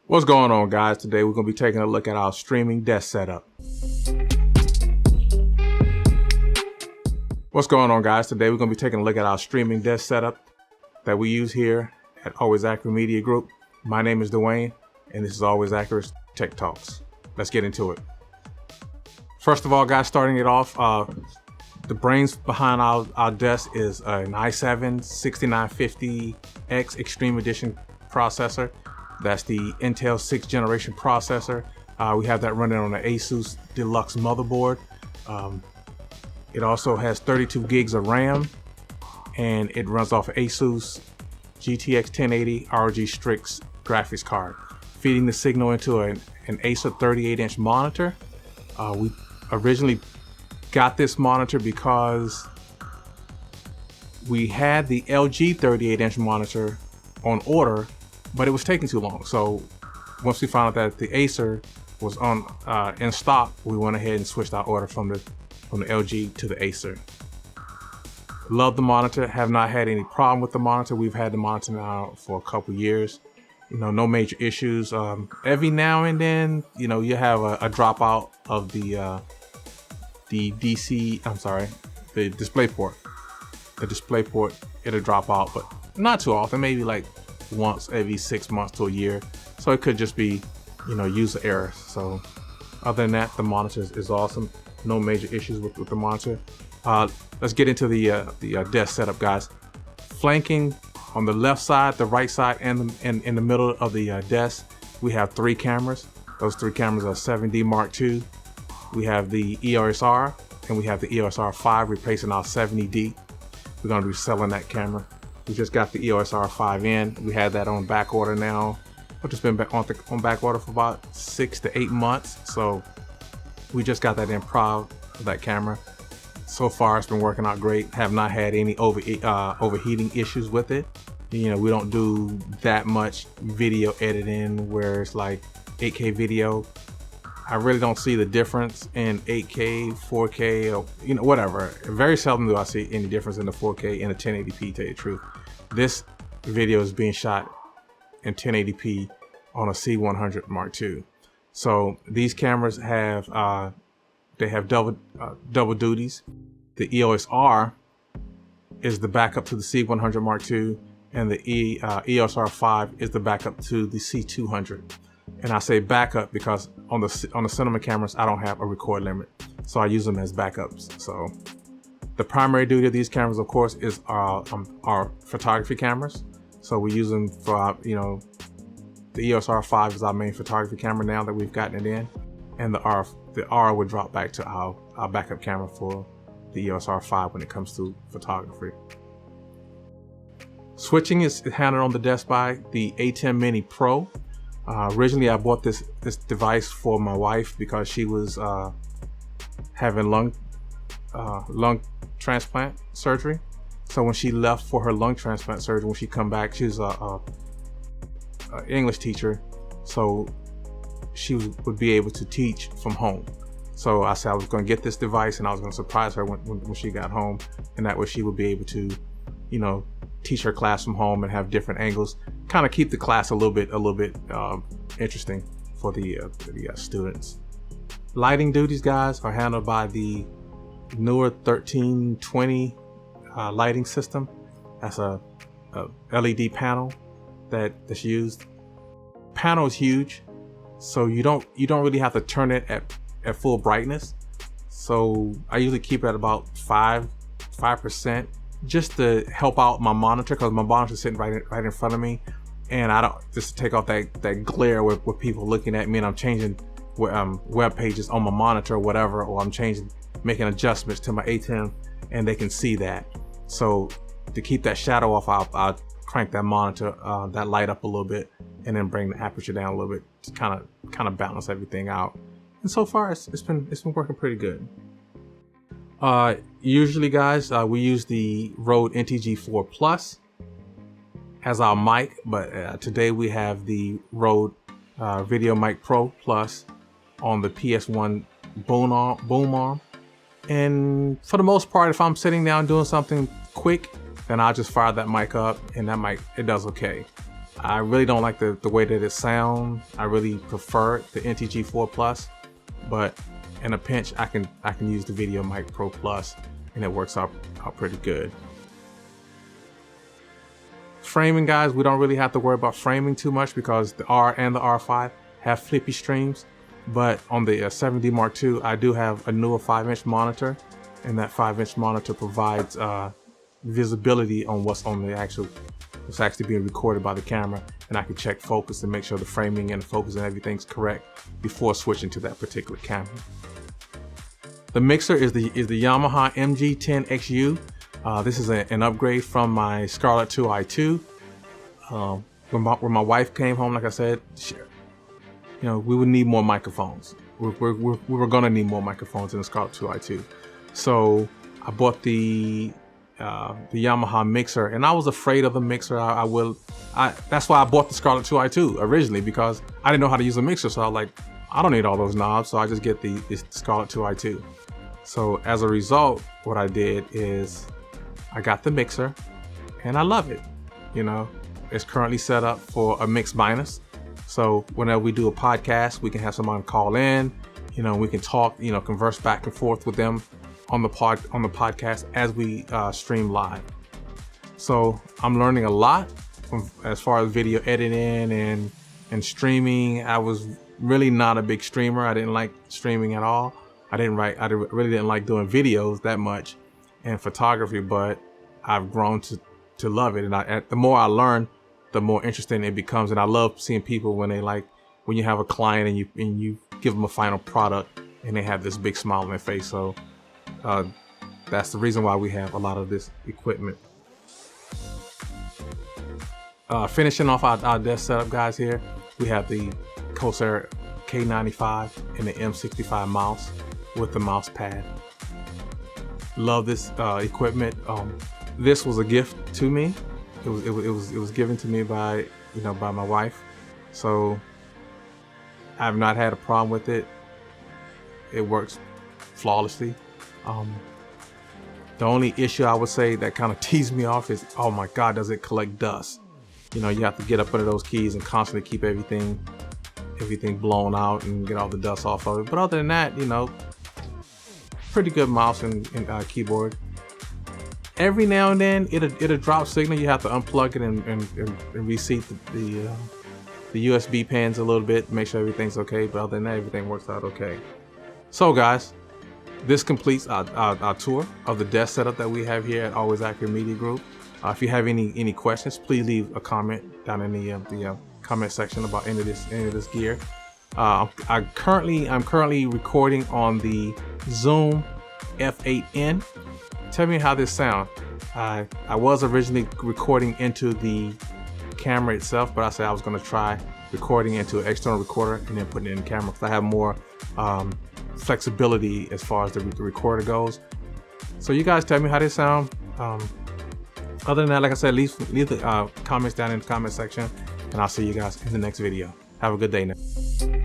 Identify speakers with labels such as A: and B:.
A: What's going on, guys? Today we're going to be taking a look at our streaming desk setup. What's going on, guys? Today we're going to be taking a look at our streaming desk setup that we use here at Always Accurate Media Group. My name is Dwayne, and this is Always Accurate Tech Talks. Let's get into it. First of all, guys, starting it off, the brains behind our desk is an i7 6950X Extreme Edition processor. That's the Intel 6th generation processor. We have that running on the Asus Deluxe motherboard. It also has 32 gigs of RAM, and it runs off Asus GTX 1080 ROG Strix graphics card, feeding the signal into an Acer 38-inch monitor. We originally got this monitor because we had the LG 38-inch monitor on order, but it was taking too long. So once we found out that the Acer was in stock, we went ahead and switched our order from the LG to the Acer. Love the monitor, have not had any problem with the monitor. We've had the monitor now for a couple years. No major issues. Every now and then, you have a dropout of the display port. The display port, it'll drop out, but not too often, maybe like once every 6 months to a year. So it could just be, user error. So other than that, the monitor is awesome. No major issues with the monitor. Let's get into the desk setup, guys. Flanking on the left side, the right side, and in the middle of the desk, we have 3 cameras. Those 3 cameras are 7D Mark II. We have the EOS R, and we have the EOS R5 replacing our 70D. We're going to be selling that camera. We just got the EOS R5 in. We had that on back order now. We've just been on back order for about 6 to 8 months. So we just got that in, proud of that camera. So far, it's been working out great. Have not had any overheating issues with it. We don't do that much video editing where it's like 8K video. I really don't see the difference in 8K, 4K, or whatever. Very seldom do I see any difference in the 4K and the 1080p, to tell you the truth. This video is being shot in 1080p on a C100 Mark II. So these cameras have double duties. The EOS R is the backup to the C100 Mark II, and the EOS R5 is the backup to the C200. And I say backup because on the cinema cameras, I don't have a record limit, so I use them as backups. So the primary duty of these cameras, of course, is our photography cameras. So we use them for the EOS R5 is our main photography camera now that we've gotten it in, and the R would drop back to our backup camera for the EOS R5 when it comes to photography. Switching is handled on the desk by the A10 Mini Pro. Originally, I bought this device for my wife because she was having lung transplant surgery. So when she left for her lung transplant surgery, when she come back, she's a English teacher, so she would be able to teach from home. So I said I was going to get this device and I was going to surprise her when she got home, and that way she would be able to, teach her class from home and have different angles, kind of keep the class a little bit interesting for the students. Lighting duties, guys, are handled by the newer 1320 lighting system. That's a LED panel that's used. Panel is huge, so you don't really have to turn it at full brightness. So I usually keep it at about 5%, just to help out my monitor, because my monitor's sitting right in front of me, and I don't, just to take off that glare with people looking at me, and I'm changing web pages on my monitor or whatever, or I'm making adjustments to my A10, and they can see that. So to keep that shadow off, I'll crank that monitor, that light up a little bit, and then bring the aperture down a little bit to kind of balance everything out. And so far, it's been working pretty good. Usually, guys, we use the Rode NTG4 Plus as our mic, but today we have the Rode Video Mic Pro Plus on the PS1 boom arm. And for the most part, if I'm sitting down doing something quick, then I'll just fire that mic up, and that mic, it does okay. I really don't like the way that it sounds. I really prefer the NTG4 Plus, but in a pinch, I can use the Video Mic Pro Plus, and it works out pretty good. Framing, guys, we don't really have to worry about framing too much because the R and the R5 have flippy streams. But on the 7D Mark II, I do have a newer 5-inch monitor, and that 5-inch monitor provides visibility on what's actually being recorded by the camera, and I can check focus and make sure the framing and the focus and everything's correct before switching to that particular camera. The mixer is the Yamaha MG10XU. This is an upgrade from my Scarlett II i2. When my wife came home, like I said, we would need more microphones. We were gonna need more microphones in the Scarlett II i2. So I bought the Yamaha mixer, and I was afraid of the mixer. That's why I bought the Scarlett II i2 originally, because I didn't know how to use a mixer. So I was like, I don't need all those knobs, so I just get the Scarlett II i2. So as a result, what I did is I got the mixer, and I love it. It's currently set up for a mix minus. So whenever we do a podcast, we can have someone call in. We can talk. Converse back and forth with them on the podcast as we stream live. So I'm learning a lot as far as video editing and streaming. I was really not a big streamer. I didn't like streaming at all. I really didn't like doing videos that much and photography, but I've grown to love it. And the more I learn, the more interesting it becomes. And I love seeing people when you have a client and you give them a final product and they have this big smile on their face. So that's the reason why we have a lot of this equipment. Finishing off our desk setup, guys, here we have the Corsair K95 and the M65 mouse with the mouse pad. Love this equipment. This was a gift to me. It was given to me by my wife. So I've not had a problem with it. It works flawlessly. The only issue I would say that kind of teased me off is, oh my God, does it collect dust? You have to get up under those keys and constantly keep everything blown out and get all the dust off of it. But other than that, pretty good mouse and keyboard. Every now and then it'll drop signal. You have to unplug it and reseat the USB pins a little bit, make sure everything's okay. But other than that, everything works out okay. So guys, this completes our tour of the desk setup that we have here at Always Accurate Media Group. If you have any questions, please leave a comment down in the comment section about any of this gear. I'm currently recording on the Zoom F8N. Tell me how this sounds. I was originally recording into the camera itself, but I said I was going to try recording into an external recorder and then putting it in the camera because I have more flexibility as far as the recorder goes. So you guys tell me how this sound. Other than that, like I said, leave the comments down in the comment section, and I'll see you guys in the next video. Have a good day now.